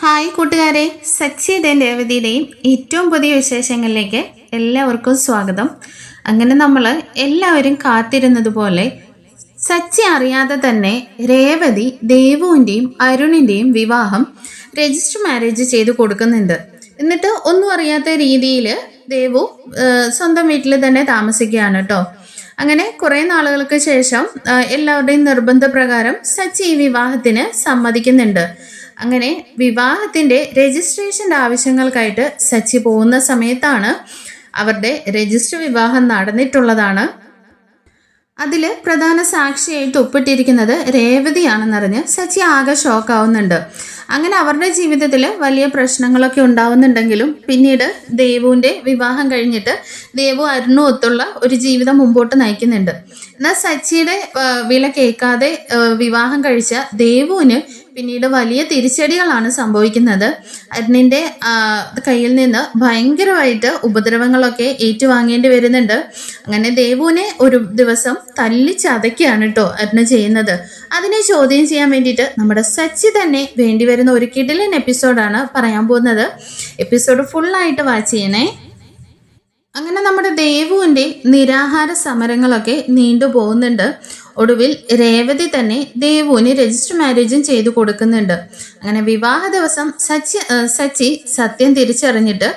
Hi കൂട്ടുകാരെ, സച്ചിയുടെയും രേവതിയുടെയും ഏറ്റവും പുതിയ വിശേഷങ്ങളിലേക്ക് എല്ലാവർക്കും സ്വാഗതം. അങ്ങനെ നമ്മൾ എല്ലാവരും കാത്തിരുന്നതുപോലെ സച്ചി അറിയാതെ തന്നെ രേവതി ദേവുവിൻ്റെയും അരുണിൻ്റെയും വിവാഹം രജിസ്റ്റർ മാരേജ് ചെയ്ത് കൊടുക്കുന്നുണ്ട്. എന്നിട്ട് ഒന്നും അറിയാത്ത രീതിയിൽ ദേവു സ്വന്തം വീട്ടിൽ തന്നെ താമസിക്കുകയാണ് കേട്ടോ. അങ്ങനെ കുറേ നാളുകൾക്ക് ശേഷം എല്ലാവരുടെയും നിർബന്ധപ്രകാരം സച്ചി ഈ വിവാഹത്തിന് സമ്മതിക്കുന്നുണ്ട്. അങ്ങനെ വിവാഹത്തിൻ്റെ രജിസ്ട്രേഷൻ്റെ ആവശ്യങ്ങൾക്കായിട്ട് സച്ചി പോകുന്ന സമയത്താണ് അവരുടെ രജിസ്റ്റർ വിവാഹം നടന്നിട്ടുള്ളതാണ്. അതിൽ പ്രധാന സാക്ഷിയായിട്ട് ഒപ്പിട്ടിരിക്കുന്നത് രേവതിയാണെന്നറിഞ്ഞ് സച്ചി ആകെ ഷോക്കാവുന്നുണ്ട്. അങ്ങനെ അവരുടെ ജീവിതത്തിൽ വലിയ പ്രശ്നങ്ങളൊക്കെ ഉണ്ടാവുന്നുണ്ടെങ്കിലും പിന്നീട് ദേവുവിൻ്റെ വിവാഹം കഴിഞ്ഞിട്ട് ദേവു അരുണും ഒത്തുള്ള ഒരു ജീവിതം മുമ്പോട്ട് നയിക്കുന്നുണ്ട്. എന്നാൽ സച്ചിയുടെ വില കേൾക്കാതെ വിവാഹം കഴിച്ച ദേവുവിന് പിന്നീട് വലിയ തിരിച്ചടികളാണ് സംഭവിക്കുന്നത്. അരുണിൻ്റെ കയ്യിൽ നിന്ന് ഭയങ്കരമായിട്ട് ഉപദ്രവങ്ങളൊക്കെ ഏറ്റുവാങ്ങേണ്ടി വരുന്നുണ്ട്. അങ്ങനെ ദേവുവിനെ ഒരു ദിവസം തല്ലിച്ചതയ്ക്കുകയാണ് കേട്ടോ അരുണ് ചെയ്യുന്നത്. അതിനെ ചോദ്യം ചെയ്യാൻ വേണ്ടിയിട്ട് നമ്മുടെ സച്ചി തന്നെ വേണ്ടി വരുന്ന ഒരു കിടിലൻ എപ്പിസോഡാണ് പറയാൻ പോകുന്നത്. എപ്പിസോഡ് ഫുള്ളായിട്ട് വാച്ച് ചെയ്യണേ. അങ്ങനെ നമ്മുടെ ദേവുവിൻ്റെ നിരാഹാര സമരങ്ങളൊക്കെ നീണ്ടു പോകുന്നുണ്ട്. ഒടുവിൽ രേവതി തന്നെ ദേവുവിന് രജിസ്റ്റർ മാരേജും ചെയ്തു കൊടുക്കുന്നുണ്ട്. അങ്ങനെ വിവാഹ ദിവസം സച്ചി സത്യം തിരിച്ചറിഞ്ഞിട്ട്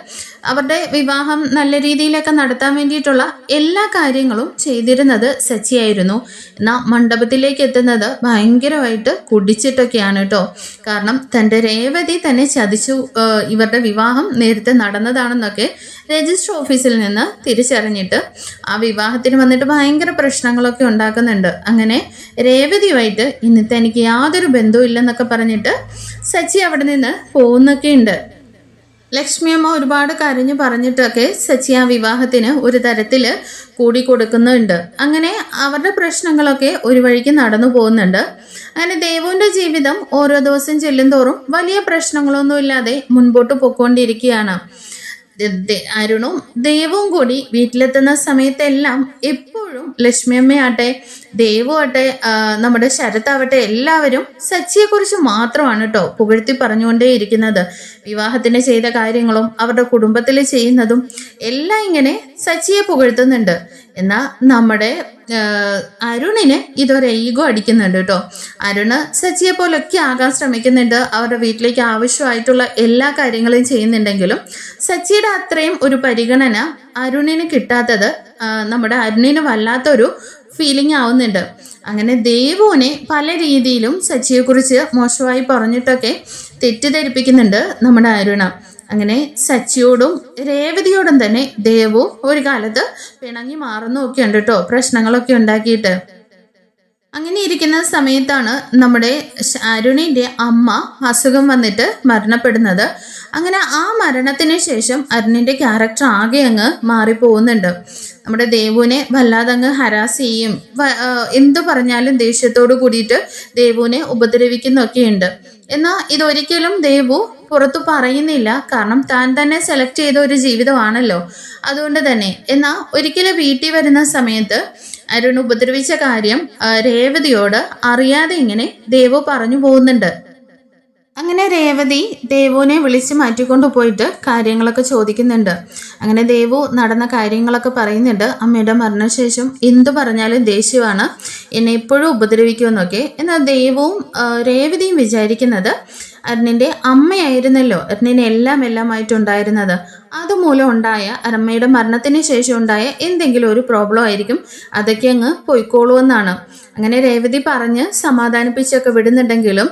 അവരുടെ വിവാഹം നല്ല രീതിയിലൊക്കെ നടത്താൻ വേണ്ടിയിട്ടുള്ള എല്ലാ കാര്യങ്ങളും ചെയ്തിരുന്നത് സച്ചിയായിരുന്നു. എന്നാൽ മണ്ഡപത്തിലേക്ക് എത്തുന്നത് ഭയങ്കരമായിട്ട് കുടിച്ചിട്ടൊക്കെയാണ് കേട്ടോ. കാരണം തൻ്റെ രേവതി തന്നെ ചതിച്ചു ഇവരുടെ വിവാഹം നേരത്തെ നടന്നതാണെന്നൊക്കെ രജിസ്റ്റർ ഓഫീസിൽ നിന്ന് തിരിച്ചറിഞ്ഞിട്ട് ആ വിവാഹത്തിന് വന്നിട്ട് ഭയങ്കര പ്രശ്നങ്ങളൊക്കെ ഉണ്ടാക്കുന്നുണ്ട്. അങ്ങനെ രേവതിയുമായിട്ട് ഇന്നത്തെ എനിക്ക് യാതൊരു ബന്ധവും ഇല്ലെന്നൊക്കെ പറഞ്ഞിട്ട് സച്ചി അവിടെ നിന്ന് പോകുന്നൊക്കെ ഉണ്ട്. ലക്ഷ്മിയമ്മ ഒരുപാട് കരഞ്ഞു പറഞ്ഞിട്ടൊക്കെ സച്ചി ആ വിവാഹത്തിന് ഒരു തരത്തിൽ കൂടി കൊടുക്കുന്നുണ്ട്. അങ്ങനെ അവരുടെ പ്രശ്നങ്ങളൊക്കെ ഒരു വഴിക്ക് നടന്നു പോകുന്നുണ്ട്. അങ്ങനെ ദേവുവിൻ്റെ ജീവിതം ഓരോ ദിവസം ചെല്ലുന്തോറും വലിയ പ്രശ്നങ്ങളൊന്നും ഇല്ലാതെ മുൻപോട്ട് പോയിക്കൊണ്ടിരിക്കുകയാണ്. അരുണും ദേവും കൂടി വീട്ടിലെത്തുന്ന സമയത്തെല്ലാം എപ്പോഴും ലക്ഷ്മിയമ്മയാട്ടെ ദേവു ആട്ടെ നമ്മുടെ ശരത്താവട്ടെ എല്ലാവരും സച്ചിയെക്കുറിച്ച് മാത്രമാണ് കേട്ടോ പുകഴ്ത്തി പറഞ്ഞുകൊണ്ടേ ഇരിക്കുന്നത്. വിവാഹത്തിന് ചെയ്ത കാര്യങ്ങളും അവരുടെ കുടുംബത്തിൽ ചെയ്യുന്നതും എല്ലാം ഇങ്ങനെ സച്ചിയെ പുകഴ്ത്തുന്നുണ്ട്. എന്നാൽ നമ്മുടെ അരുണിന് ഇതൊരു ഈഗോ അടിക്കുന്നുണ്ട് കേട്ടോ. അരുണ് സച്ചിയെ പോലൊക്കെ ആകാൻ ശ്രമിക്കുന്നുണ്ട്. അവരുടെ വീട്ടിലേക്ക് ആവശ്യമായിട്ടുള്ള എല്ലാ കാര്യങ്ങളും ചെയ്യുന്നുണ്ടെങ്കിലും സച്ചിയുടെ അത്രയും ഒരു പരിഗണന അരുണിന് കിട്ടാത്തത് നമ്മുടെ അരുണിന് വല്ലാത്തൊരു ഫീലിംഗ് ആവുന്നുണ്ട്. അങ്ങനെ ദേവുവിനെ പല രീതിയിലും സച്ചിയെക്കുറിച്ച് മോശമായി പറഞ്ഞിട്ടൊക്കെ തെറ്റിദ്ധരിപ്പിക്കുന്നുണ്ട് നമ്മുടെ അരുണ. അങ്ങനെ സച്ചിയോടും രേവതിയോടും തന്നെ ദേവു ഒരു കാലത്ത് പിണങ്ങി മാറുന്നൊക്കെ ഉണ്ട് കേട്ടോ, പ്രശ്നങ്ങളൊക്കെ ഉണ്ടാക്കിയിട്ട്. അങ്ങനെ ഇരിക്കുന്ന സമയത്താണ് നമ്മുടെ അരുണിൻ്റെ അമ്മ അസുഖം വന്നിട്ട് മരണപ്പെടുന്നത്. അങ്ങനെ ആ മരണത്തിന് ശേഷം അരുണിൻ്റെ ക്യാരക്ടർ ആകെ അങ്ങ് മാറിപ്പോകുന്നുണ്ട്. നമ്മുടെ ദേവുവിനെ വല്ലാതെ അങ്ങ് ഹരാസ് ചെയ്യും, എന്തു പറഞ്ഞാലും ദേഷ്യത്തോട് കൂടിയിട്ട് ദേവുവിനെ ഉപദ്രവിക്കുന്നൊക്കെയുണ്ട്. എന്നാൽ ഇതൊരിക്കലും ദേവു പുറത്തു പറയുന്നില്ല. കാരണം താൻ തന്നെ സെലക്ട് ചെയ്ത ഒരു ജീവിതമാണല്ലോ, അതുകൊണ്ട് തന്നെ. എന്നാൽ ഒരിക്കലും വീട്ടിൽ വരുന്ന സമയത്ത് അരുൺ ഉപദ്രവിച്ച കാര്യം രേവതിയോട് അറിയാതെ ഇങ്ങനെ ദേവു പറഞ്ഞു പോകുന്നുണ്ട്. അങ്ങനെ രേവതി ദേവുവിനെ വിളിച്ച് മാറ്റിക്കൊണ്ട് പോയിട്ട് കാര്യങ്ങളൊക്കെ ചോദിക്കുന്നുണ്ട്. അങ്ങനെ ദേവു നടന്ന കാര്യങ്ങളൊക്കെ പറയുന്നുണ്ട്. അമ്മയുടെ മരണശേഷം എന്തു പറഞ്ഞാലും ദേഷ്യമാണ്, എന്നെ എപ്പോഴും ഉപദ്രവിക്കുമെന്നൊക്കെ. എന്നാൽ ദേവുവും രേവതിയും വിചാരിക്കുന്നത് അരുണിൻ്റെ അമ്മയായിരുന്നല്ലോ അരുണിന് എല്ലാമായിട്ടുണ്ടായിരുന്നത്. അതുമൂലം ഉണ്ടായ അമ്മയുടെ മരണത്തിന് ശേഷം ഉണ്ടായ എന്തെങ്കിലും ഒരു പ്രോബ്ലം ആയിരിക്കും, അതൊക്കെ അങ്ങ് പൊയ്ക്കോളൂ എന്നാണ്. അങ്ങനെ രേവതി പറഞ്ഞ് സമാധാനിപ്പിച്ചൊക്കെ വിടുന്നുണ്ടെങ്കിലും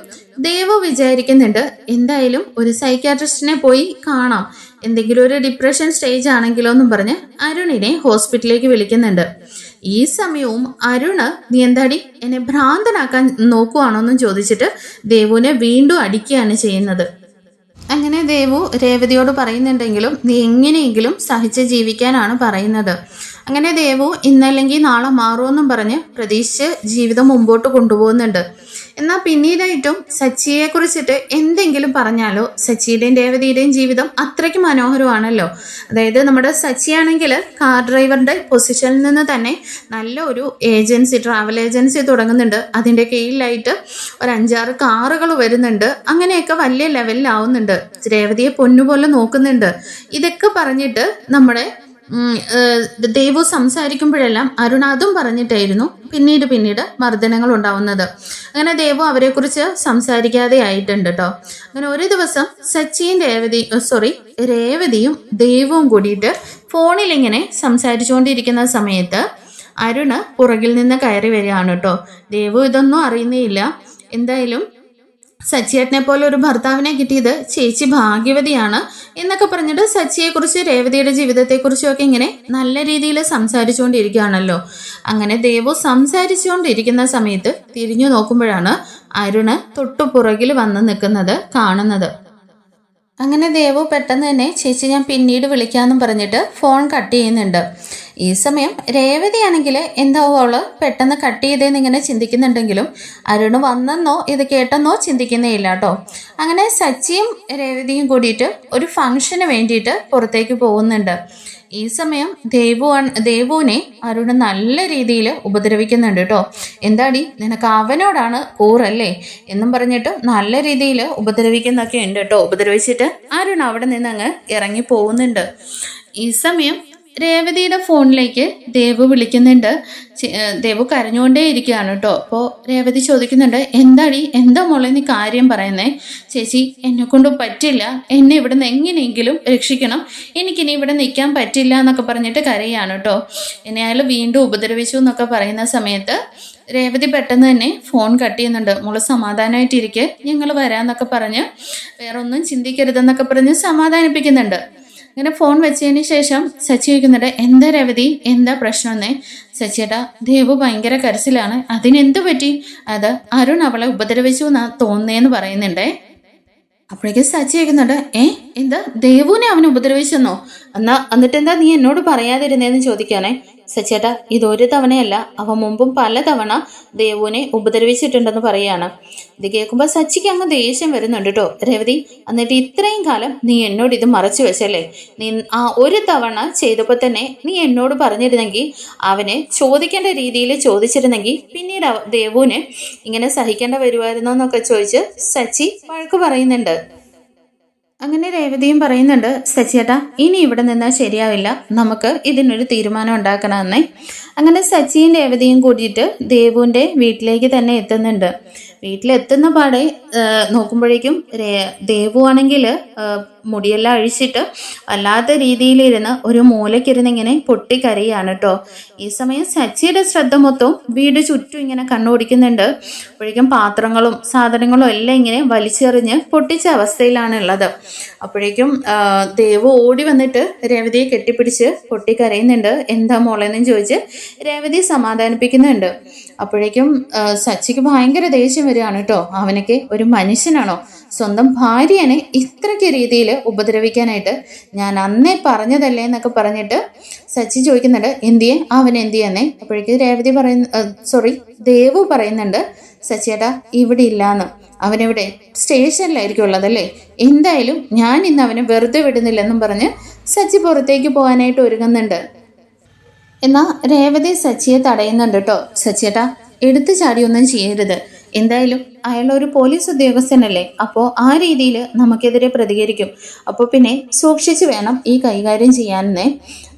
ദേവു വിചാരിക്കുന്നുണ്ട് എന്തായാലും ഒരു സൈക്യാട്രിസ്റ്റിനെ പോയി കാണാം, എന്തെങ്കിലും ഒരു ഡിപ്രഷൻ സ്റ്റേജ് ആണെങ്കിലോ എന്നും പറഞ്ഞ് അരുണിനെ ഹോസ്പിറ്റലിലേക്ക് വിളിക്കുന്നുണ്ട്. ഈ സമയവും അരുണ് നീ എന്താടി എന്നെ ഭ്രാന്തനാക്കാൻ നോക്കുവാണോന്നും ചോദിച്ചിട്ട് ദേവുവിനെ വീണ്ടും അടിക്കുകയാണ് ചെയ്യുന്നത്. അങ്ങനെ ദേവു രേവതിയോട് പറയുന്നുണ്ടെങ്കിലും നീ എങ്ങനെയെങ്കിലും സഹിച്ച് ജീവിക്കാനാണ് പറയുന്നത്. അങ്ങനെ ദേവു ഇന്നല്ലെങ്കിൽ നാളെ മാറുമെന്നും പറഞ്ഞ് പ്രതീക്ഷിച്ച് ജീവിതം മുമ്പോട്ട് കൊണ്ടുപോകുന്നുണ്ട്. എന്നാൽ പിന്നീടായിട്ടും സച്ചിയെ കുറിച്ചിട്ട് എന്തെങ്കിലും പറഞ്ഞാലോ, സച്ചിയുടെയും രേവതിയുടെയും ജീവിതം അത്രയ്ക്ക് മനോഹരമാണല്ലോ. അതായത് നമ്മുടെ സച്ചിയാണെങ്കിൽ കാർ ഡ്രൈവറുടെ പൊസിഷനിൽ നിന്ന് തന്നെ നല്ല ഒരു ഏജൻസി, ട്രാവൽ ഏജൻസി തുടങ്ങുന്നുണ്ട്. അതിൻ്റെ കീഴിലായിട്ട് ഒരു 5-6 കാറുകൾ വരുന്നുണ്ട്. അങ്ങനെയൊക്കെ വലിയ ലെവലിലാവുന്നുണ്ട്. രേവതിയെ പൊന്നുപോലെ നോക്കുന്നുണ്ട്. ഇതൊക്കെ പറഞ്ഞിട്ട് നമ്മുടെ ദേവു സംസാരിക്കുമ്പോഴെല്ലാം അരുൺ അതും പറഞ്ഞിട്ടായിരുന്നു പിന്നീട് മർദ്ദനങ്ങൾ ഉണ്ടാവുന്നത്. അങ്ങനെ ദേവു അവരെക്കുറിച്ച് സംസാരിക്കാതെ ആയിട്ടുണ്ട് കേട്ടോ. അങ്ങനെ ഒരു ദിവസം സച്ചിയും രേവതിയും ദേവുവും കൂടിയിട്ട് ഫോണിൽ ഇങ്ങനെ സംസാരിച്ചുകൊണ്ടിരിക്കുന്ന സമയത്ത് അരുണ് പുറകിൽ നിന്ന് കയറി വരികയാണ് കേട്ടോ. ദേവു ഇതൊന്നും അറിയുന്നേയില്ല. എന്തായാലും സച്ചിയേട്ടനെ പോലെ ഒരു ഭർത്താവിനെ കിട്ടിയത് ചേച്ചി ഭാഗ്യവതിയാണ് എന്നൊക്കെ പറഞ്ഞിട്ട് സച്ചിയെക്കുറിച്ച് രേവതിയുടെ ജീവിതത്തെക്കുറിച്ചും ഒക്കെ ഇങ്ങനെ നല്ല രീതിയിൽ സംസാരിച്ചുകൊണ്ടിരിക്കുകയാണല്ലോ. അങ്ങനെ ദേവു സംസാരിച്ചുകൊണ്ടിരിക്കുന്ന സമയത്ത് തിരിഞ്ഞു നോക്കുമ്പോഴാണ് അരുണ് തൊട്ടുപുറകിൽ വന്ന് നിൽക്കുന്നത് കാണുന്നത്. അങ്ങനെ ദേവു പെട്ടെന്ന് തന്നെ ചേച്ചി ഞാൻ പിന്നീട് വിളിക്കാമെന്നും പറഞ്ഞിട്ട് ഫോൺ കട്ട് ചെയ്യുന്നുണ്ട്. ഈ സമയം രേവതിയാണെങ്കിൽ എന്താവോ അവള് പെട്ടെന്ന് കട്ട് ചെയ്തേന്ന് ഇങ്ങനെ ചിന്തിക്കുന്നുണ്ടെങ്കിലും അരുണ് വന്നെന്നോ ഇത് കേട്ടെന്നോ ചിന്തിക്കുന്നേ ഇല്ല കേട്ടോ. അങ്ങനെ സച്ചിയും രേവതിയും കൂടിയിട്ട് ഒരു ഫംഗ്ഷന് വേണ്ടിയിട്ട് പുറത്തേക്ക് പോകുന്നുണ്ട്. ഈ സമയം ദേവുവിനെ അരുണ് നല്ല രീതിയിൽ ഉപദ്രവിക്കുന്നുണ്ട് കേട്ടോ. എന്താടി നിനക്ക് അവനോടാണ് കൂറല്ലേ എന്നും പറഞ്ഞിട്ട് നല്ല രീതിയിൽ ഉപദ്രവിക്കുന്നൊക്കെ ഉണ്ട് കേട്ടോ. ഉപദ്രവിച്ചിട്ട് അരുൺ അവിടെ നിന്ന് അങ്ങ് ഇറങ്ങി പോകുന്നുണ്ട്. ഈ സമയം രേവതിയുടെ ഫോണിലേക്ക് ദേവു വിളിക്കുന്നുണ്ട്. ദേവു കരഞ്ഞുകൊണ്ടേ ഇരിക്കുകയാണ് കേട്ടോ. അപ്പോൾ രേവതി ചോദിക്കുന്നുണ്ട്, എന്താ മോളെ നീ കാര്യം പറയുന്നേ? ചേച്ചി എന്നെ കൊണ്ട് പറ്റില്ല, എന്നെ ഇവിടെ നിന്ന് എങ്ങനെയെങ്കിലും രക്ഷിക്കണം, എനിക്കിനി ഇവിടെ നിൽക്കാൻ പറ്റില്ല എന്നൊക്കെ പറഞ്ഞിട്ട് കരയാണ് കേട്ടോ. എന്നെ അയാൾ വീണ്ടും ഉപദ്രവിച്ചു എന്നൊക്കെ പറയുന്ന സമയത്ത് രേവതി പെട്ടെന്ന് തന്നെ ഫോൺ കട്ട് ചെയ്യുന്നുണ്ട്. മോള് സമാധാനമായിട്ടിരിക്കെ, ഞങ്ങൾ വരാമെന്നൊക്കെ പറഞ്ഞ് വേറെ ഒന്നും ചിന്തിക്കരുതെന്നൊക്കെ പറഞ്ഞ് സമാധാനിപ്പിക്കുന്നുണ്ട്. ഇങ്ങനെ ഫോൺ വെച്ചതിന് ശേഷം സച്ചി ചോദിക്കുന്നുണ്ട്, എന്താ രേവതി എന്താ പ്രശ്നമെന്നേ? സച്ചിയേട്ടാ ദേവു ഭയങ്കര കരച്ചിലാണ്, അതിനെന്ത് പറ്റി? അത് അരുൺ അവളെ ഉപദ്രവിച്ചു എന്നാ തോന്നേന്ന് പറയുന്നുണ്ടേ. അപ്പോഴേക്കും സച്ചി ചോദിക്കുന്നുണ്ട്, എന്താ ദേവുവിനെ അവൻ ഉപദ്രവിച്ചെന്നോ? എന്നിട്ട് എന്താ നീ എന്നോട് പറയാതിരുന്നേന്ന് ചോദിക്കാനേ. സച്ചേട്ടാ ഇതൊരു തവണയല്ല, അവൻ മുമ്പും പലതവണ ദേവുവിനെ ഉപദ്രവിച്ചിട്ടുണ്ടെന്ന് പറയാണ്. ഇത് കേൾക്കുമ്പോൾ സച്ചിക്ക് അങ്ങ് ദേഷ്യം വരുന്നുണ്ട് കേട്ടോ. രേവതി എന്നിട്ട് ഇത്രയും കാലം നീ എന്നോട് ഇത് മറച്ചു വെച്ചല്ലേ? നീ ആ ഒരു തവണ ചെയ്തപ്പോൾ തന്നെ നീ എന്നോട് പറഞ്ഞിരുന്നെങ്കിൽ, അവനെ ചോദിക്കേണ്ട രീതിയിൽ ചോദിച്ചിരുന്നെങ്കിൽ പിന്നീട് ദേവുവിനെ ഇങ്ങനെ സഹിക്കേണ്ട വരുമായിരുന്നോ എന്നൊക്കെ ചോദിച്ച് സച്ചി വഴക്ക് പറയുന്നുണ്ട്. അങ്ങനെ രേവതിയും പറയുന്നുണ്ട്, സച്ചിയേട്ടാ ഇനി ഇവിടെ നിന്നാൽ ശരിയാവില്ല, നമുക്ക് ഇതിനൊരു തീരുമാനം ഉണ്ടാക്കണമെന്നേ. അങ്ങനെ സച്ചിയും രേവതിയും കൂടിയിട്ട് ദേവുവിൻ്റെ വീട്ടിലേക്ക് തന്നെ എത്തുന്നുണ്ട്. വീട്ടിലെത്തുന്ന പാടെ നോക്കുമ്പോഴേക്കും ദേവു ആണെങ്കിൽ മുടിയെല്ലാം അഴിച്ചിട്ട് വല്ലാത്ത രീതിയിലിരുന്ന് ഒരു മൂലക്കിരുന്ന് ഇങ്ങനെ പൊട്ടിക്കരയാണ് കേട്ടോ. ഈ സമയം സച്ചിയുടെ ശ്രദ്ധ മൊത്തം വീട് ചുറ്റും ഇങ്ങനെ കണ്ണോടിക്കുന്നുണ്ട്. അപ്പോഴേക്കും പാത്രങ്ങളും സാധനങ്ങളും എല്ലാം ഇങ്ങനെ വലിച്ചെറിഞ്ഞ് പൊട്ടിച്ച അവസ്ഥയിലാണ് ഉള്ളത്. അപ്പോഴേക്കും ദേവു ഓടി വന്നിട്ട് രേവതിയെ കെട്ടിപ്പിടിച്ച് പൊട്ടിക്കരയുന്നുണ്ട്. എന്താ മോളെന്നും ചോദിച്ച് രേവതി സമാധാനിപ്പിക്കുന്നുണ്ട്. അപ്പോഴേക്കും സച്ചിക്ക് ഭയങ്കര ദേഷ്യം വരികയാണ് കേട്ടോ. അവനൊക്കെ ഒരു മനുഷ്യനാണോ? സ്വന്തം ഭാര്യനെ ഇത്രയ്ക്ക് രീതിയിൽ ഉപദ്രവിക്കാനായിട്ട് ഞാൻ അന്നേ പറഞ്ഞതല്ലേ എന്നൊക്കെ പറഞ്ഞിട്ട് സച്ചി ചോദിക്കുന്നുണ്ട്, അവൻ എന്തിയെന്നേ. അപ്പോഴേക്കും ദേവു പറയുന്നുണ്ട്, സച്ചിയേട്ടാ ഇവിടെ ഇല്ലാന്ന്, അവനെവിടെ സ്റ്റേഷനിലായിരിക്കും ഉള്ളതല്ലേ, എന്തായാലും ഞാൻ ഇന്ന് അവനെ വെറുതെ വിടുന്നില്ലെന്നും പറഞ്ഞ് സച്ചി പുറത്തേക്ക് പോകാനായിട്ട് ഒരുങ്ങുന്നുണ്ട്. എന്നാൽ രേവതി സച്ചിയെ തടയുന്നുണ്ട് കേട്ടോ. സച്ചിയേട്ടാ എടുത്തു ചാടിയൊന്നും ചെയ്യരുത്, എന്തായാലും അയാളൊരു പോലീസ് ഉദ്യോഗസ്ഥനല്ലേ, അപ്പോൾ ആ രീതിയിൽ നമുക്കെതിരെ പ്രതികരിക്കും, അപ്പോൾ പിന്നെ സൂക്ഷിച്ച് വേണം ഈ കൈകാര്യം ചെയ്യാനെന്നേ.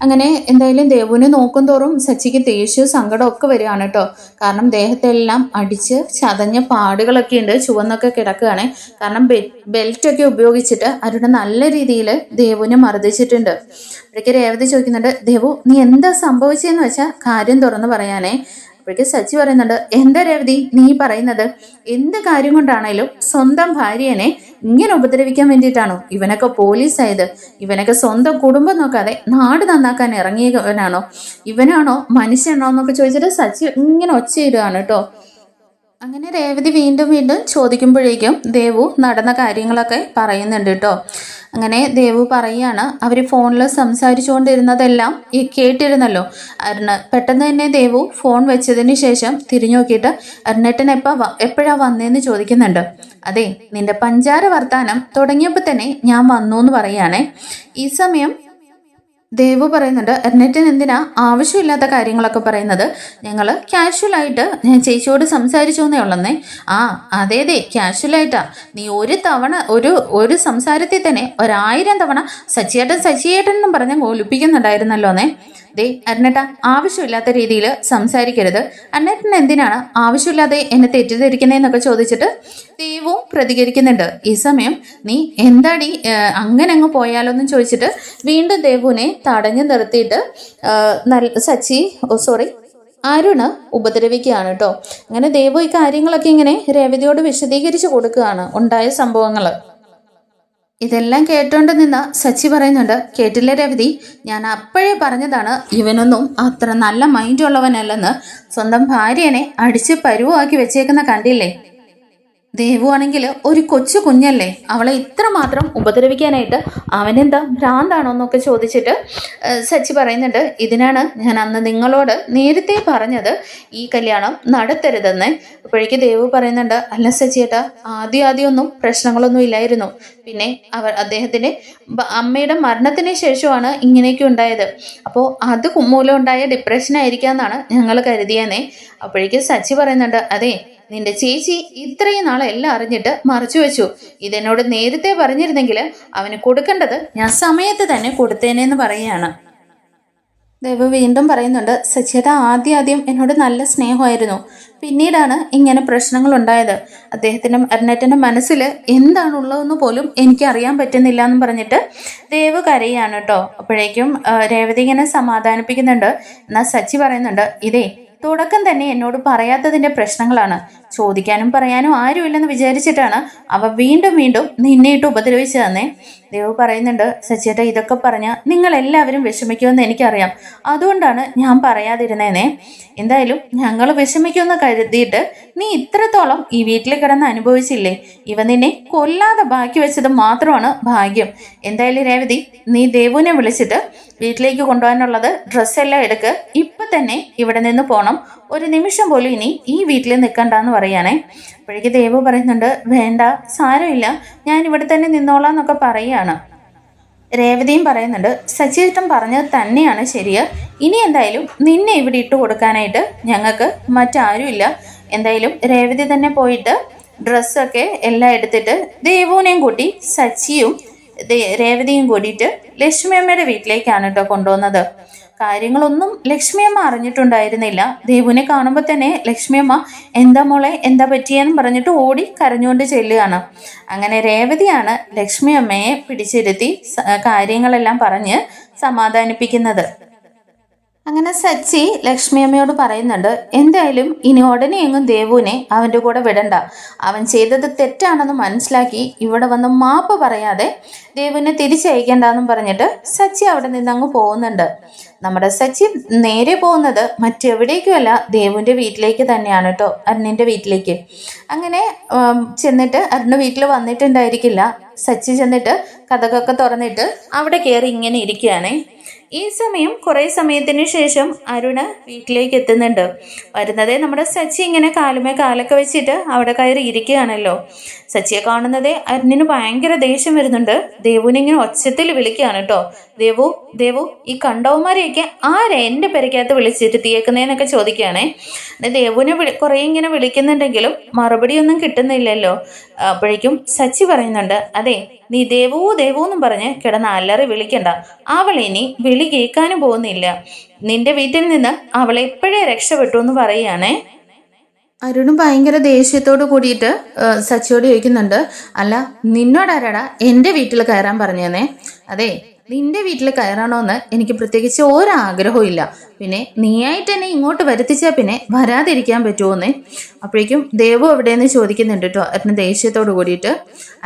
അങ്ങനെ എന്തായാലും ദേവുവിനെ നോക്കും തോറും സച്ചിക്ക് ദേഷ്യവും സങ്കടവും ഒക്കെ വരികയാണ് കേട്ടോ. കാരണം ദേഹത്തെല്ലാം അടിച്ച് ചതഞ്ഞ പാടുകളൊക്കെ ഉണ്ട്, ചുവന്നൊക്കെ കിടക്കുകയാണ്. കാരണം ബെൽറ്റൊക്കെ ഉപയോഗിച്ചിട്ട് അവരുടെ നല്ല രീതിയിൽ ദേവുവിനെ മർദ്ദിച്ചിട്ടുണ്ട്. അപ്പോഴേക്ക് രേവതി ചോദിക്കുന്നുണ്ട്, ദേവു നീ എന്താ സംഭവിച്ചതെന്ന് വെച്ചാൽ കാര്യം തുറന്ന് പറയാനേ. അപ്പോഴേക്കും സച്ചി പറയുന്നുണ്ട്, എന്താ രേവതി നീ പറയുന്നത്? എന്ത് കാര്യം കൊണ്ടാണേലും സ്വന്തം ഭാര്യനെ ഇങ്ങനെ ഉപദ്രവിക്കാൻ വേണ്ടിയിട്ടാണോ ഇവനൊക്കെ പോലീസായത്? ഇവനൊക്കെ സ്വന്തം കുടുംബം നോക്കാതെ നാട് നന്നാക്കാൻ ഇറങ്ങിയവനാണോ? ഇവനാണോ മനുഷ്യനാണോ എന്നൊക്കെ ചോദിച്ചിട്ട് സച്ചി ഇങ്ങനെ ഒച്ചയിടുകയാണ് കേട്ടോ. അങ്ങനെ രേവതി വീണ്ടും വീണ്ടും ചോദിക്കുമ്പോഴേക്കും ദേവു നടന്ന കാര്യങ്ങളൊക്കെ പറയുന്നുണ്ട് കേട്ടോ. അങ്ങനെ ദേവു പറയാണ് അവർ ഫോണിൽ സംസാരിച്ചുകൊണ്ടിരുന്നതെല്ലാം ഈ കേട്ടിരുന്നല്ലോ അരുണ്. പെട്ടെന്ന് തന്നെ ദേവു ഫോൺ വെച്ചതിന് ശേഷം തിരിഞ്ഞു നോക്കിയിട്ട് അരുണേട്ടൻ എപ്പോഴാ വന്നതെന്ന് ചോദിക്കുന്നുണ്ട്. അതെ, നിന്റെ പഞ്ചാര വർത്താനം തുടങ്ങിയപ്പോൾ തന്നെ ഞാൻ വന്നു എന്ന് പറയുകയാണേ. ഈ സമയം ദേവു പറയുന്നുണ്ട്, എർണേറ്റൻ എന്തിനാ ആവശ്യമില്ലാത്ത കാര്യങ്ങളൊക്കെ പറയുന്നത്? ഞങ്ങൾ ക്യാഷ്വലായിട്ട് ഞാൻ ചേച്ചിയോട് സംസാരിച്ചു എന്നേ ഉള്ളന്നേ. ആ അതേതേ ക്യാഷ്വലായിട്ടാ. നീ ഒരു തവണ ഒരു സംസാരത്തിൽ തന്നെ 1000 തവണ സച്ചിയേട്ടൻ എന്നും പറഞ്ഞ് ഒലിപ്പിക്കുന്നുണ്ടായിരുന്നല്ലോന്നേ. ദേ അരുണേട്ട, ആവശ്യമില്ലാത്ത രീതിയിൽ സംസാരിക്കരുത്. അരുണേട്ടൻ എന്തിനാണ് ആവശ്യമില്ലാതെ എന്നെ തെറ്റിദ്ധരിക്കുന്നതെന്നൊക്കെ ചോദിച്ചിട്ട് ദേവും പ്രതികരിക്കുന്നുണ്ട്. ഈ സമയം നീ എന്താടി അങ്ങനെ അങ്ങ് പോയാലോന്നും ചോദിച്ചിട്ട് വീണ്ടും ദേവുവിനെ തടഞ്ഞു നിർത്തിയിട്ട് അരുണ് ഉപദ്രവിക്കുകയാണ് കേട്ടോ. അങ്ങനെ ദേവു ഈ കാര്യങ്ങളൊക്കെ ഇങ്ങനെ രേവതിയോട് വിശദീകരിച്ച് കൊടുക്കുകയാണ് ഉണ്ടായ സംഭവങ്ങൾ. ഇതെല്ലാം കേട്ടോണ്ട് നിന്ന സച്ചി പറയുന്നുണ്ട്, കേട്ടില്ലേ രേവതി, ഞാൻ അപ്പോഴേ പറഞ്ഞതാണ് ഇവനൊന്നും അത്ര നല്ല മൈൻഡ് ഉള്ളവനല്ലെന്ന്. സ്വന്തം ഭാര്യനെ അടിച്ച് പരുവാക്കി വെച്ചേക്കുന്ന കണ്ടില്ലേ? ദേവു ആണെങ്കിൽ ഒരു കൊച്ചു കുഞ്ഞല്ലേ, അവളെ ഇത്രമാത്രം ഉപദ്രവിക്കാനായിട്ട് അവനെന്താ ഭ്രാന്താണോ എന്നൊക്കെ ചോദിച്ചിട്ട് സച്ചി പറയുന്നുണ്ട്, ഇതിനാണ് ഞാൻ അന്ന് നിങ്ങളോട് നേരത്തെ പറഞ്ഞത് ഈ കല്യാണം നടത്തരുതെന്ന്. അപ്പോഴേക്ക് ദേവു പറയുന്നുണ്ട്, അല്ല സച്ചിയേട്ടാ, ആദ്യമൊന്നും പ്രശ്നങ്ങളൊന്നും ഇല്ലായിരുന്നു. പിന്നെ അദ്ദേഹത്തിൻ്റെ അമ്മയുടെ മരണത്തിന് ശേഷമാണ് ഇങ്ങനെയൊക്കെ ഉണ്ടായത്. അപ്പോൾ അത് മൂലം ഉണ്ടായ ഡിപ്രഷൻ ആയിരിക്കാമെന്നാണ് ഞങ്ങൾ കരുതിയെന്നേ. അപ്പോഴേക്ക് സച്ചി പറയുന്നുണ്ട്, അതെ, നിന്റെ ചേച്ചി ഇത്രയും നാളെ എല്ലാം അറിഞ്ഞിട്ട് മറച്ചു വെച്ചു. ഇതെന്നോട് നേരത്തെ പറഞ്ഞിരുന്നെങ്കിൽ അവന് കൊടുക്കേണ്ടത് ഞാൻ സമയത്ത് തന്നെ കൊടുത്തേനെന്ന് പറയുകയാണ്. ദേവ വീണ്ടും പറയുന്നുണ്ട്, സച്ചിയേട്ടാ ആദ്യം എന്നോട് നല്ല സ്നേഹമായിരുന്നു. പിന്നീടാണ് ഇങ്ങനെ പ്രശ്നങ്ങൾ ഉണ്ടായത്. അരുണേട്ടൻ്റെ മനസ്സിൽ എന്താണുള്ളതെന്ന് പോലും എനിക്ക് അറിയാൻ പറ്റുന്നില്ല എന്ന് പറഞ്ഞിട്ട് ദേവ് കരയാണ് കേട്ടോ. അപ്പോഴേക്കും രേവതി ഇങ്ങനെ സമാധാനിപ്പിക്കുന്നുണ്ട്. എന്നാൽ സച്ചി പറയുന്നുണ്ട്, ഇതേ തുടക്കം തന്നെ എന്നോട് പറയാത്തതിൻ്റെ പ്രശ്നങ്ങളാണ്. ചോദിക്കാനും പറയാനും ആരുമില്ലെന്ന് വിചാരിച്ചിട്ടാണ് അവ വീണ്ടും നിന്നെയിട്ട് ഉപദ്രവിച്ചു തന്നെ. ദേവ് പറയുന്നുണ്ട്, സച്ചിയേട്ട ഇതൊക്കെ പറഞ്ഞാൽ നിങ്ങളെല്ലാവരും വിഷമിക്കുമെന്ന് എനിക്കറിയാം. അതുകൊണ്ടാണ് ഞാൻ പറയാതിരുന്നേനെ. എന്തായാലും ഞങ്ങൾ വിഷമിക്കുമെന്ന് കരുതിയിട്ട് നീ ഇത്രത്തോളം ഈ വീട്ടിൽ കിടന്ന് അനുഭവിച്ചില്ലേ? ഇവ നിന്നെ കൊല്ലാതെ ബാക്കി വെച്ചത് മാത്രമാണ് ഭാഗ്യം. എന്തായാലും രേവതി, നീ ദേവുവിനെ വിളിച്ചിട്ട് വീട്ടിലേക്ക് കൊണ്ടുപോകാനുള്ളത് ഡ്രസ്സെല്ലാം എടുക്ക്. ഇപ്പം തന്നെ ഇവിടെ നിന്ന് പോകണം. ഒരു നിമിഷം പോലും ഇനി ഈ വീട്ടിൽ നിൽക്കണ്ടെന്ന് പറയാനേ. അപ്പോഴേക്ക് ദേവു പറയുന്നുണ്ട്, വേണ്ട, സാരമില്ല, ഞാൻ ഇവിടെ തന്നെ നിന്നോളാം എന്നൊക്കെ പറയുകയാണ്. രേവതിയും പറയുന്നുണ്ട്, സച്ചിയേട്ടൻ പറഞ്ഞത് തന്നെയാണ് ശരിയ. ഇനി എന്തായാലും നിന്നെ ഇവിടെ ഇട്ട് കൊടുക്കാനായിട്ട് ഞങ്ങൾക്ക് മറ്റാരുമില്ല. എന്തായാലും രേവതി തന്നെ പോയിട്ട് ഡ്രസ്സൊക്കെ എല്ലാം എടുത്തിട്ട് ദേവുവിനെയും കൂട്ടി സച്ചിയും രേവതിയും കൂടിയിട്ട് ലക്ഷ്മിയമ്മയുടെ വീട്ടിലേക്കാണ് കേട്ടോ കൊണ്ടുവന്നത്. കാര്യങ്ങളൊന്നും ലക്ഷ്മിയമ്മ അറിഞ്ഞിട്ടുണ്ടായിരുന്നില്ല. ദേവുവിനെ കാണുമ്പോൾ തന്നെ ലക്ഷ്മിയമ്മ എന്താ മോളെ, എന്താ പറ്റിയെന്നും പറഞ്ഞിട്ട് ഓടി കരഞ്ഞുകൊണ്ട് ചെല്ലുകയാണ്. അങ്ങനെ രേവതിയാണ് ലക്ഷ്മിയമ്മയെ പിടിച്ചിരുത്തി കാര്യങ്ങളെല്ലാം പറഞ്ഞ് സമാധാനിപ്പിക്കുന്നത്. അങ്ങനെ സച്ചി ലക്ഷ്മിയമ്മയോട് പറയുന്നുണ്ട്, എന്തായാലും ഇനി ഉടനെ എങ്ങും ദേവുവിനെ അവൻ്റെ കൂടെ വിടണ്ട. അവൻ ചെയ്തത് തെറ്റാണെന്ന് മനസ്സിലാക്കി ഇവിടെ വന്ന് മാപ്പ് പറയാതെ ദേവുവിനെ തിരിച്ചയക്കേണ്ടെന്നും പറഞ്ഞിട്ട് സച്ചി അവിടെ നിന്നങ്ങ് പോകുന്നുണ്ട്. നമ്മുടെ സച്ചി നേരെ പോകുന്നത് മറ്റെവിടേക്കുമല്ല, ദേവുവിൻ്റെ വീട്ടിലേക്ക് തന്നെയാണ് കേട്ടോ, അരുണിൻ്റെ വീട്ടിലേക്ക്. അങ്ങനെ ചെന്നിട്ട് അരുണ് വീട്ടിൽ വന്നിട്ടുണ്ടായിരിക്കില്ല. സച്ചി ചെന്നിട്ട് കഥകൊക്കെ തുറന്നിട്ട് അവിടെ കയറി ഇങ്ങനെ ഇരിക്കുകയാണേ. ഈ സമയം കുറേ സമയത്തിന് ശേഷം അരുണ് വീട്ടിലേക്ക് എത്തുന്നുണ്ട്. വരുന്നതേ നമ്മുടെ സച്ചി ഇങ്ങനെ കാലുമേ കാലൊക്കെ വെച്ചിട്ട് അവിടെ കയറി ഇരിക്കുകയാണല്ലോ. സച്ചിയെ കാണുന്നതേ അരുണിന് ഭയങ്കര ദേഷ്യം വരുന്നുണ്ട്. ദേവുവിനെ ഇങ്ങനെ ഒച്ചത്തിൽ വിളിക്കുകയാണ് കേട്ടോ. ദേവു ഈ കണ്ടവന്മാരെയൊക്കെ ആരെ എൻ്റെ പെരക്കകത്ത് വിളിച്ചിരുത്തിയേക്കുന്നതെന്നൊക്കെ ചോദിക്കുകയാണേ. ദേവുവിനെ കുറേ ഇങ്ങനെ വിളിക്കുന്നുണ്ടെങ്കിലും മറുപടിയൊന്നും കിട്ടുന്നില്ലല്ലോ. അപ്പോഴേക്കും സച്ചി പറയുന്നുണ്ട്, അതെ, നീ ദേവൂ എന്നും പറഞ്ഞ് കിടന്ന് അലറി വിളിക്കണ്ട. അവൾ ഇനി വിളി കേൾക്കാനും പോകുന്നില്ല. നിന്റെ വീട്ടിൽ നിന്ന് അവൾ എപ്പോഴേ രക്ഷപ്പെട്ടു എന്ന് പറയുകയാണേ. അരുണും ഭയങ്കര ദേഷ്യത്തോട് കൂടിയിട്ട് സച്ചിയോട് ചോദിക്കുന്നുണ്ട്, അല്ല നിന്നോടാരാടാ എൻ്റെ വീട്ടിൽ കയറാൻ പറഞ്ഞേന്നേ? അതെ, നിന്റെ വീട്ടിൽ കയറണമെന്ന് എനിക്ക് പ്രത്യേകിച്ച് ഒരാഗ്രഹവും ഇല്ല. പിന്നെ നീയായിട്ട് എന്നെ ഇങ്ങോട്ട് വരുത്തിച്ചാൽ പിന്നെ വരാതിരിക്കാൻ പറ്റുമോന്നേ. അപ്പോഴേക്കും ദേവു എവിടെയെന്ന് ചോദിക്കുന്നുണ്ട് കേട്ടോ അരുണ് ദേഷ്യത്തോട് കൂടിയിട്ട്.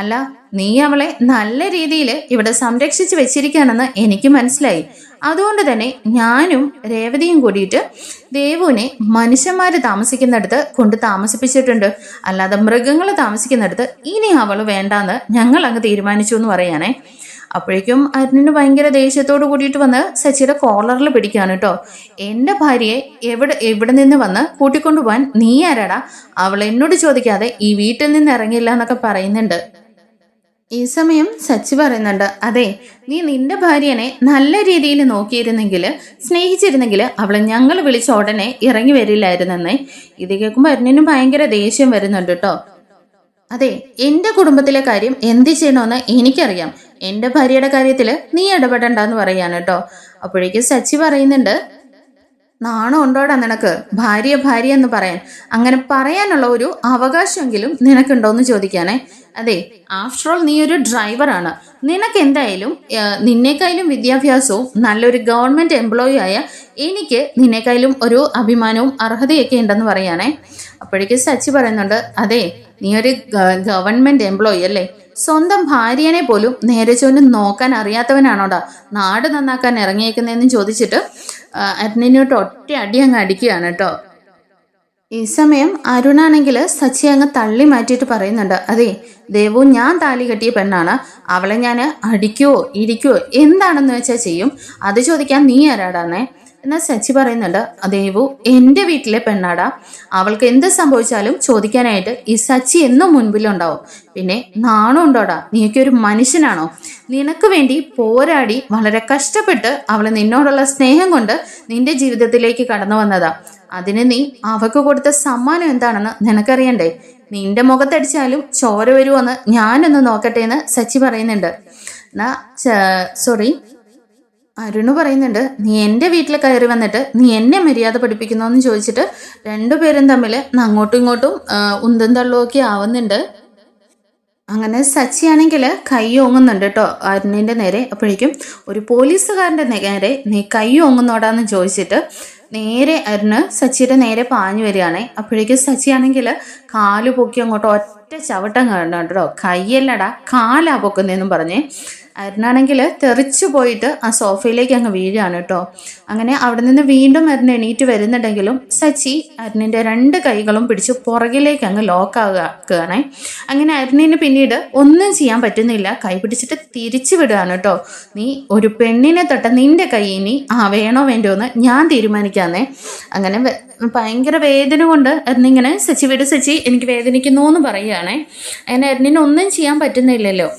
അല്ല, നീ അവളെ നല്ല രീതിയിൽ ഇവിടെ സംരക്ഷിച്ച് വെച്ചിരിക്കുകയാണെന്ന് എനിക്ക് മനസ്സിലായി. അതുകൊണ്ട് തന്നെ ഞാനും രേവതിയും കൂടിയിട്ട് ദേവുവിനെ മനുഷ്യന്മാർ താമസിക്കുന്നിടത്ത് കൊണ്ട് താമസിപ്പിച്ചിട്ടുണ്ട്. അല്ലാതെ മൃഗങ്ങൾ താമസിക്കുന്നിടത്ത് ഇനി അവൾ വേണ്ടാന്ന് ഞങ്ങൾ അങ്ങ് തീരുമാനിച്ചു എന്ന് പറയാനേ. അപ്പോഴേക്കും അരുണിന് ഭയങ്കര ദേഷ്യത്തോട് കൂടിയിട്ട് വന്ന് സച്ചിയുടെ കോളറിൽ പിടിക്കുകയാണ് കേട്ടോ. എൻ്റെ ഭാര്യയെ എവിടെ നിന്ന് വന്ന് കൂട്ടിക്കൊണ്ടുപോകാൻ നീ ആരാടാ? അവൾ എന്നോട് ചോദിക്കാതെ ഈ വീട്ടിൽ നിന്ന് ഇറങ്ങില്ല എന്നൊക്കെ പറയുന്നുണ്ട്. ഈ സമയം സച്ചി പറയുന്നുണ്ട്, അതെ, നീ നിന്റെ ഭാര്യനെ നല്ല രീതിയിൽ നോക്കിയിരുന്നെങ്കിൽ സ്നേഹിച്ചിരുന്നെങ്കിൽ അവളെ ഞങ്ങൾ വിളിച്ച ഉടനെ ഇറങ്ങി വരില്ലായിരുന്നെന്നേ. ഇത് കേൾക്കുമ്പോൾ അരുണിനും ഭയങ്കര ദേഷ്യം വരുന്നുണ്ട് കേട്ടോ. അതെ, എൻ്റെ കുടുംബത്തിലെ കാര്യം എന്ത് ചെയ്യണമെന്ന് എനിക്കറിയാം. എൻ്റെ ഭാര്യയുടെ കാര്യത്തിൽ നീ ഇടപെടണ്ടെന്ന് പറയാണ് കേട്ടോ. അപ്പോഴേക്കും സച്ചി പറയുന്നുണ്ട്, നാണം ഉണ്ടോടാ നിനക്ക് ഭാര്യ എന്ന് പറയാൻ? അങ്ങനെ പറയാനുള്ള ഒരു അവകാശമെങ്കിലും നിനക്കുണ്ടോയെന്ന് ചോദിക്കാനേ. അതെ, ആഫ്റ്റർ ഓൾ നീ ഒരു ഡ്രൈവറാണ്. നിനക്ക് എന്തായാലും നിന്നേക്കാളും വിദ്യാഭ്യാസവും നല്ലൊരു ഗവൺമെൻറ് എംപ്ലോയി ആയ എനിക്ക് നിന്നേക്കാളും ഒരു അഭിമാനവും അർഹതയൊക്കെ ഉണ്ടെന്ന് പറയാനേ. അപ്പോഴേക്കും സച്ചി പറയുന്നുണ്ട്, അതെ, നീ ഒരു ഗവൺമെൻറ് എംപ്ലോയി അല്ലേ? സ്വന്തം ഭാര്യനെ പോലും നേരെ ചൊന്ന് നോക്കാൻ അറിയാത്തവനാണോടാ നാട് നന്നാക്കാൻ ഇറങ്ങിയേക്കുന്നതെന്ന് ചോദിച്ചിട്ട് അരുണിനോട്ട് ഒറ്റ അടി അങ്ങ് അടിക്കുകയാണ് കേട്ടോ. ഈ സമയം അരുണാണെങ്കിൽ സച്ചി അങ്ങ് തള്ളി മാറ്റിയിട്ട് പറയുന്നുണ്ട്, അതെ ദേവു, ഞാൻ താലി കെട്ടിയ പെണ്ണാണ്. അവളെ ഞാൻ അടിക്കുവോ ഇരിക്കുവോ എന്താണെന്ന് വെച്ചാൽ ചെയ്യും. അത് ചോദിക്കാൻ നീ ആരാടാന്നേ? എന്നാൽ സച്ചി പറയുന്നുണ്ട്, ദേവു എൻ്റെ വീട്ടിലെ പെണ്ണാടാ. അവൾക്ക് എന്ത് സംഭവിച്ചാലും ചോദിക്കാനായിട്ട് ഈ സച്ചി എന്നും മുൻപിലുണ്ടാവും. പിന്നെ നാണം ഉണ്ടോടാ? നീയൊക്കെ ഒരു മനുഷ്യനാണോ? നിനക്ക് വേണ്ടി പോരാടി വളരെ കഷ്ടപ്പെട്ട് അവൾ നിന്നോടുള്ള സ്നേഹം കൊണ്ട് നിന്റെ ജീവിതത്തിലേക്ക് കടന്നു വന്നതാ. അതിന് നീ അവൾക്ക് കൊടുത്ത സമ്മാനം എന്താണെന്ന് നിനക്കറിയണ്ടേ? നിന്റെ മുഖത്തടിച്ചാലും ചോര വരുമോന്ന് ഞാനൊന്ന് നോക്കട്ടെ എന്ന് സച്ചി പറയുന്നുണ്ട്. അരുണ് പറയുന്നുണ്ട്, നീ എൻ്റെ വീട്ടിൽ കയറി വന്നിട്ട് നീ എന്നെ മര്യാദ പഠിപ്പിക്കുന്നോന്ന് ചോദിച്ചിട്ട് രണ്ടുപേരും തമ്മിൽ അങ്ങോട്ടും ഇങ്ങോട്ടും ഉന്തും തള്ളുമൊക്കെ ആവുന്നുണ്ട്. അങ്ങനെ സച്ചിയാണെങ്കിൽ കൈ ഓങ്ങുന്നുണ്ട് കേട്ടോ അരുണിൻ്റെ നേരെ. അപ്പോഴേക്കും ഒരു പോലീസുകാരൻ്റെ നേരെ നീ കൈ ഓങ്ങുന്നോടാന്ന് ചോദിച്ചിട്ട് നേരെ അരുണ് സച്ചിയുടെ നേരെ പാഞ്ഞു വരികയാണേ. അപ്പോഴേക്കും സച്ചിയാണെങ്കിൽ കാല് പൊക്കി അങ്ങോട്ട് ഒറ്റ ചവിട്ടം കാണണം കേട്ടോ. കൈയല്ലടാ കാലാ പൊക്കുന്നതെന്നും പറഞ്ഞേ. അരുണാണെങ്കിൽ തെറിച്ചു പോയിട്ട് ആ സോഫയിലേക്ക് അങ്ങ് വീഴുകയാണ് കേട്ടോ. അങ്ങനെ അവിടെ നിന്ന് വീണ്ടും അരുൺ എണീറ്റ് വരുന്നുണ്ടെങ്കിലും സച്ചി അരുണിൻ്റെ രണ്ട് കൈകളും പിടിച്ച് പുറകിലേക്ക് അങ്ങ് ലോക്കാക്കുകയാണേ. അങ്ങനെ അരുണിന് പിന്നീട് ഒന്നും ചെയ്യാൻ പറ്റുന്നില്ല. കൈ പിടിച്ചിട്ട് തിരിച്ചു വിടുകയാണ് കേട്ടോ. നീ ഒരു പെണ്ണിനെ തൊട്ട നിന്റെ കൈ ഇനി വേണോ വേണ്ടോ എന്ന് ഞാൻ തീരുമാനിക്കാന്നേ. അങ്ങനെ ഭയങ്കര വേദന കൊണ്ട് അരുണിങ്ങനെ സച്ചി വിട് സച്ചി എനിക്ക് വേദനിക്കുന്നു എന്ന് പറയുകയാണേ. അങ്ങനെ അരുണിന് ഒന്നും ചെയ്യാൻ പറ്റുന്നില്ലല്ലോ.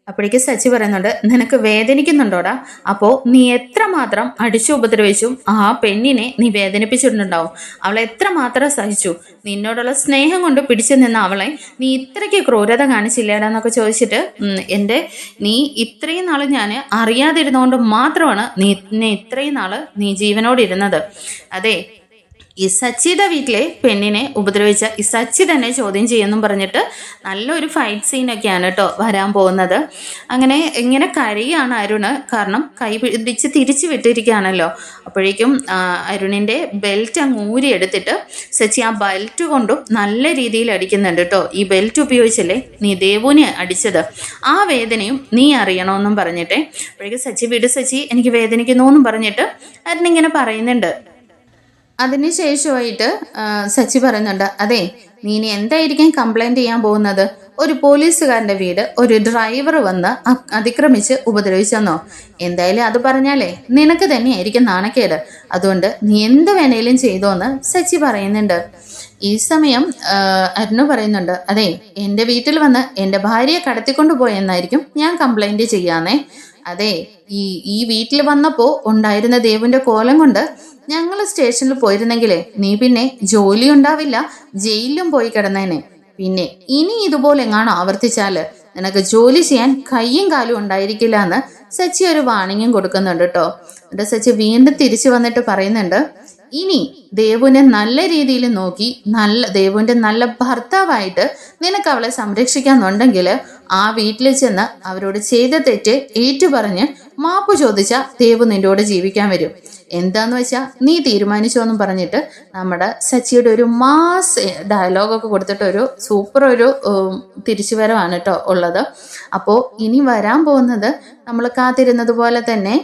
അപ്പോഴേക്ക് സച്ചി പറയുന്നുണ്ട്, നിനക്ക് വേദനിക്കുന്നുണ്ടോടാ? അപ്പോൾ നീ എത്രമാത്രം അടിച്ചു ഉപദ്രവിച്ചും ആ പെണ്ണിനെ നീ വേദനിപ്പിച്ചിട്ടുണ്ടാവും. അവളെ എത്രമാത്രം സഹിച്ചു. നിന്നോടുള്ള സ്നേഹം കൊണ്ട് പിടിച്ചു നിന്ന അവളെ നീ ഇത്രയ്ക്ക് ക്രൂരത കാണിച്ചില്ലേടാന്നൊക്കെ ചോദിച്ചിട്ട് നീ ഇത്രയും നാൾ ഞാൻ അറിയാതിരുന്നതുകൊണ്ട് മാത്രമാണ് നീ ഇത്രയും നാൾ നീ ജീവനോടിരുന്നത്. അതെ, ഈ സച്ചിയുടെ വീട്ടിലെ പെണ്ണിനെ ഉപദ്രവിച്ച ഈ സച്ചി തന്നെ ചോദ്യം ചെയ്യുമെന്നും പറഞ്ഞിട്ട് നല്ലൊരു ഫൈറ്റ് സീനൊക്കെയാണ് കേട്ടോ വരാൻ പോകുന്നത്. അങ്ങനെ ഇങ്ങനെ കരയാണ് അരുണ്. കാരണം കൈ പിടിച്ച് തിരിച്ചു വിട്ടിരിക്കുകയാണല്ലോ. അപ്പോഴേക്കും അരുണിൻ്റെ ബെൽറ്റ് അങ്ങ് ഊരിയെടുത്തിട്ട് സച്ചി ആ ബെൽറ്റ് കൊണ്ടും നല്ല രീതിയിൽ അടിക്കുന്നുണ്ട് കേട്ടോ. ഈ ബെൽറ്റ് ഉപയോഗിച്ചല്ലേ നീ ദേവുവിനെ അടിച്ചത്, ആ വേദനയും നീ അറിയണമെന്നും പറഞ്ഞിട്ട്. അപ്പോഴേക്കും സച്ചി വിട് സച്ചി എനിക്ക് വേദനിക്കുന്നു എന്നും പറഞ്ഞിട്ട് അരുണിങ്ങനെ പറയുന്നുണ്ട്. അതിനുശേഷമായിട്ട് സച്ചി പറയുന്നുണ്ട്, അതെ നീ ഇനി എന്തായിരിക്കും കംപ്ലൈൻറ്റ് ചെയ്യാൻ പോകുന്നത്? ഒരു പോലീസുകാരൻ്റെ വീട് ഒരു ഡ്രൈവർ വന്ന് അതിക്രമിച്ച് ഉപദ്രവിച്ചെന്നോ? എന്തായാലും അത് പറഞ്ഞാലേ നിനക്ക് തന്നെയായിരിക്കും നാണക്കേട്. അതുകൊണ്ട് നീ എന്ത് വേണേലും ചെയ്തോന്ന് സച്ചി പറയുന്നുണ്ട്. ഈ സമയം അരുണ് പറയുന്നുണ്ട്, അതെ എൻ്റെ വീട്ടിൽ വന്ന് എൻ്റെ ഭാര്യയെ കടത്തിക്കൊണ്ടു പോയെന്നായിരിക്കും ഞാൻ കംപ്ലൈൻറ്റ് ചെയ്യാന്നേ. അതെ, ഈ വീട്ടിൽ വന്നപ്പോൾ ഉണ്ടായിരുന്ന ദേവുവിൻ്റെ കോലം കൊണ്ട് ഞങ്ങൾ സ്റ്റേഷനിൽ പോയിരുന്നെങ്കിലേ നീ പിന്നെ ജോലി ഉണ്ടാവില്ല, ജയിലിലും പോയി കിടന്നേനെ. പിന്നെ ഇനി ഇതുപോലെ എങ്ങാണോ ആവർത്തിച്ചാൽ നിനക്ക് ജോലി ചെയ്യാൻ കയ്യും കാലും ഉണ്ടായിരിക്കില്ല എന്ന് സച്ചി ഒരു വാണിംഗും കൊടുക്കുന്നുണ്ട് കേട്ടോ. എന്നിട്ട് സച്ചി വീണ്ടും തിരിച്ചു വന്നിട്ട് പറയുന്നുണ്ട്, ഇനി ദേവുവിനെ നല്ല രീതിയിൽ നോക്കി ദേവുവിന്റെ നല്ല ഭർത്താവായിട്ട് നിനക്ക് അവളെ സംരക്ഷിക്കാന്നുണ്ടെങ്കിൽ ആ വീട്ടിൽ ചെന്ന് അവരോട് ചെയ്ത തെറ്റ് ഏറ്റുപറഞ്ഞ് മാപ്പ് ചോദിച്ച ദേവു നിന്റെ കൂടെ ജീവിക്കാൻ വരും. എന്താന്ന് വെച്ചാൽ നീ തീരുമാനിച്ചോന്നും പറഞ്ഞിട്ട് നമ്മുടെ സച്ചിയുടെ ഒരു മാസ് ഡയലോഗൊക്കെ കൊടുത്തിട്ട് ഒരു സൂപ്പർ ഒരു തിരിച്ചുവരവാണ് കേട്ടോ ഉള്ളത്. അപ്പോൾ ഇനി വരാൻ പോകുന്നത് നമ്മൾ കാത്തിരുന്നത് പോലെ തന്നെ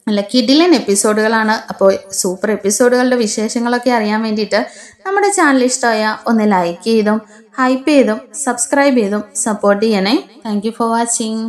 നല്ല കിടിലൻ എപ്പിസോഡുകളാണ്. അപ്പോൾ സൂപ്പർ എപ്പിസോഡുകളുടെ വിശേഷങ്ങളൊക്കെ അറിയാൻ വേണ്ടിയിട്ട് നമ്മുടെ ചാനൽ ഇഷ്ടമായ ഒന്ന് ലൈക്ക് ചെയ്തും ഹൈപ്പ് ചെയ്തും സബ്സ്ക്രൈബ് ചെയ്തും സപ്പോർട്ട് ചെയ്യണേ. Thank you for watching.